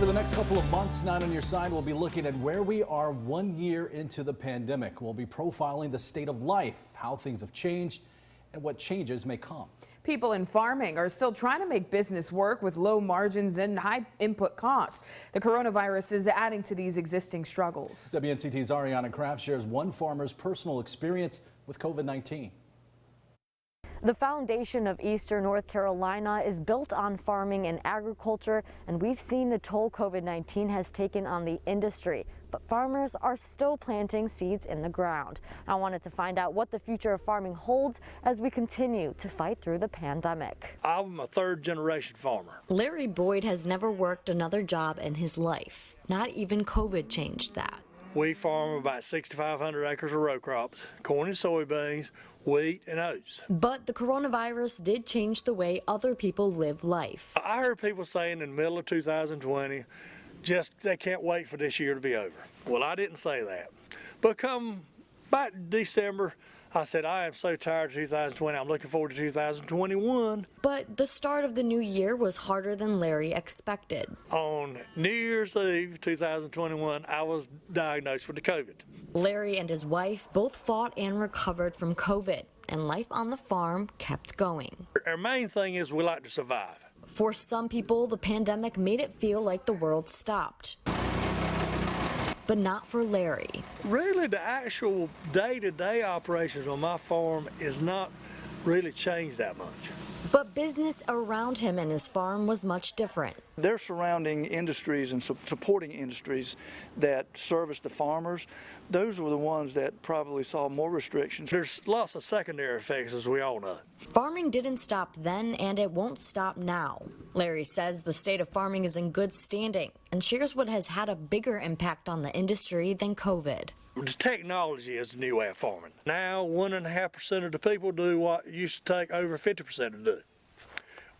Over the next couple of months, 9 on your side, we'll be looking at where we are 1 year into the pandemic. We'll be profiling the state of life, how things have changed, and what changes may come. People in farming are still trying to make business work with low margins and high input costs. The coronavirus is adding to these existing struggles. WNCT's Ariana Kraft shares one farmer's personal experience with COVID-19. The foundation of Eastern North Carolina is built on farming and agriculture, and we've seen the toll COVID-19 has taken on the industry. But farmers are still planting seeds in the ground. I wanted to find out what the future of farming holds as we continue to fight through the pandemic. I'm a third-generation farmer. Larry Boyd has never worked another job in his life. Not even COVID changed that. We farm about 6,500 acres of row crops, corn and soybeans, wheat and oats. But the coronavirus did change the way other people live life. I heard people saying in the middle of 2020, they can't wait for this year to be over. Well, I didn't say that. But come back December, I said, I am so tired of 2020. I'm looking forward to 2021. But the start of the new year was harder than Larry expected. On New Year's Eve 2021, I was diagnosed with the COVID. Larry and his wife both fought and recovered from COVID, and life on the farm kept going. Our main thing is we like to survive. For some people, the pandemic made it feel like the world stopped. But not for Larry. Really, the actual day-to-day operations on my farm is not really changed that much. But business around him and his farm was much different. They're surrounding industries and supporting industries that service the farmers. Those were the ones that probably saw more restrictions. There's lots of secondary effects, as we all know. Farming didn't stop then, and it won't stop now. Larry says the state of farming is in good standing and shares what has had a bigger impact on the industry than COVID. The technology is the new way of farming. Now, 1.5% of the people do what used to take over 50% to do.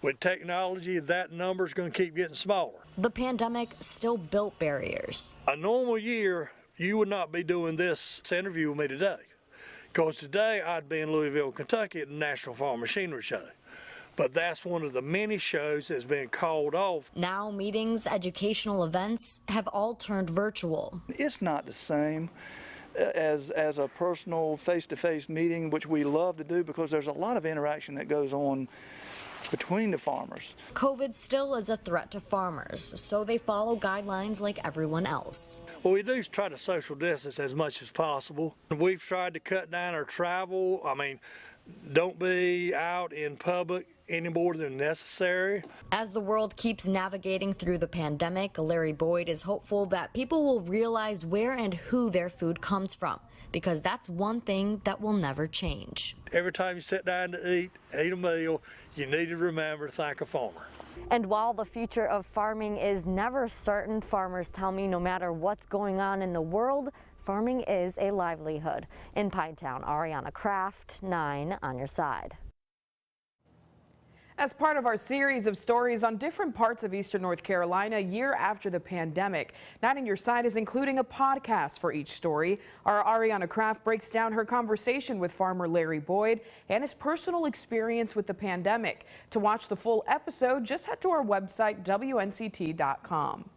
With technology, that number is going to keep getting smaller. The pandemic still built barriers. A normal year, you would not be doing this interview with me today. Because today, I'd be in Louisville, Kentucky at the National Farm Machinery Show. But that's one of the many shows that's been called off. Now meetings, educational events have all turned virtual. It's not the same as a personal face-to-face meeting, which we love to do because there's a lot of interaction that goes on between the farmers. COVID still is a threat to farmers, so they follow guidelines like everyone else. Well, we do try to social distance as much as possible. We've tried to cut down our travel. Don't be out in public any more than necessary. As the world keeps navigating through the pandemic, Larry Boyd is hopeful that people will realize where and who their food comes from, because that's one thing that will never change. Every time you sit down to eat a meal, you need to remember to thank a farmer. And while the future of farming is never certain, farmers tell me no matter what's going on in the world, farming is a livelihood. In Pinetown, Ariana Kraft, 9 on your side. As part of our series of stories on different parts of Eastern North Carolina a year after the pandemic, 9 on your side is including a podcast for each story. Our Ariana Kraft breaks down her conversation with farmer Larry Boyd and his personal experience with the pandemic. To watch the full episode, just head to our website, WNCT.com.